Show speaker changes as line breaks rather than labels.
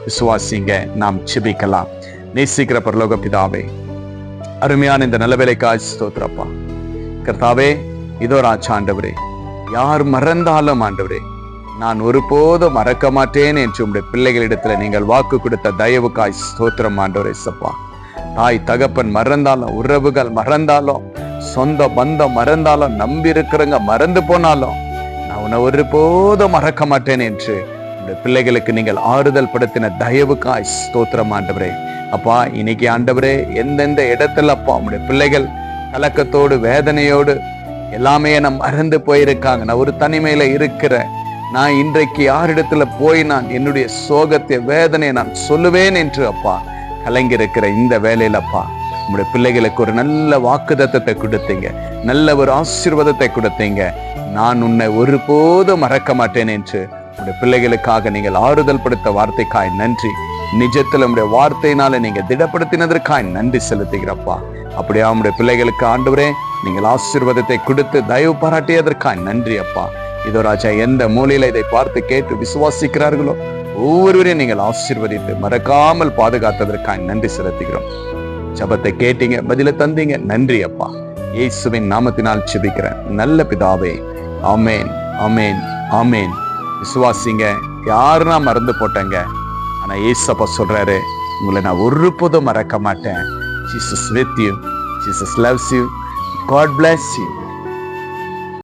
விசுவாசிங்க. நாம் செபிக்கலாம். நேசிக்கிற பரலோக பிதாவே, அருமையான இந்த நல்ல வேலைக்காய் ஸ்தோத்திரப்பா. கர்த்தாவே, இதோ ராஜா ஆண்டவரே, யார் மறந்தாலும் ஆண்டவரே நான் ஒருபோதும் மறக்க மாட்டேன் என்று உங்களுடைய பிள்ளைகளிடத்துல நீங்கள் வாக்கு கொடுத்த தயவுக்காய் ஸ்தோத்திரம் ஆண்டவரே. சப்பா, தாய் தகப்பன் மறந்தாலும், உறவுகள் மறந்தாலும், சொந்த பந்தம் மறந்தாலும், நம்பி இருக்கிறவங்க மறந்து போனாலும் நான் உன்னை ஒருபோதும் மறக்க மாட்டேன் என்று உங்களுடைய பிள்ளைகளுக்கு நீங்கள் ஆறுதல் படுத்தின தயவுக்காய் ஸ்தோத்திரம் ஆண்டவரே. அப்பா, இன்னைக்கு ஆண்டவரே, எந்தெந்த இடத்துல அப்பா உங்களுடைய பிள்ளைகள் கலக்கத்தோடு வேதனையோடு எல்லாமே நான் மறந்து போயிருக்காங்க, நான் ஒரு தனிமையில இருக்கிறேன், நான் இன்றைக்கு யாரிடத்துல போய் நான் என்னுடைய சோகத்தை வேதனையை நான் சொல்லுவேன் என்று அப்பா கலங்கிருக்கிற இந்த வேலையில அப்பா உங்களுடைய பிள்ளைகளுக்கு ஒரு நல்ல வாக்குத்தத்தத்தை கொடுத்தீங்க, நல்ல ஒரு ஆசீர்வாதத்தை கொடுத்தீங்க. நான் உன்னை ஒருபோதும் மறக்க மாட்டேன் என்று உங்களுடைய பிள்ளைகளுக்காக நீங்கள் ஆறுதல் படுத்த வார்த்தைக்காய் நன்றி. நிஜத்துல உங்களுடைய வார்த்தையினால நீங்க திடப்படுத்தினதற்காய் நன்றி செலுத்துகிறப்பா. அப்படியே உங்களுடைய பிள்ளைகளுக்கு ஆண்டவரே நீங்கள் ஆசீர்வாதத்தை கொடுத்து தயவு பாராட்டியதற்காய் நன்றி அப்பா. இதோ ராஜா, எந்த மூலையில இதை பார்த்து கேட்டு விசுவாசிக்கிறார்களோ ஒவ்வொருவரையும் நீங்கள் ஆசீர்வதித்து மறக்காமல் பாதுகாத்ததற்காக நன்றி செலுத்துகிறோம். ஜெபத்தை கேட்டீங்க, பதில தந்தீங்க, நன்றி அப்பா. இயேசுவின் நாமத்தினால் ஜெபிக்கிறேன் நல்ல பிதாவே, ஆமேன், ஆமேன், ஆமேன். விசுவாசிங்க. யாருன்னா மறந்து போட்டேங்க, ஆனா இயேசப்பா சொல்றாரு, உங்களை நான் ஒருபோதும் மறக்க மாட்டேன். Jesus with you. Jesus loves you. God bless you.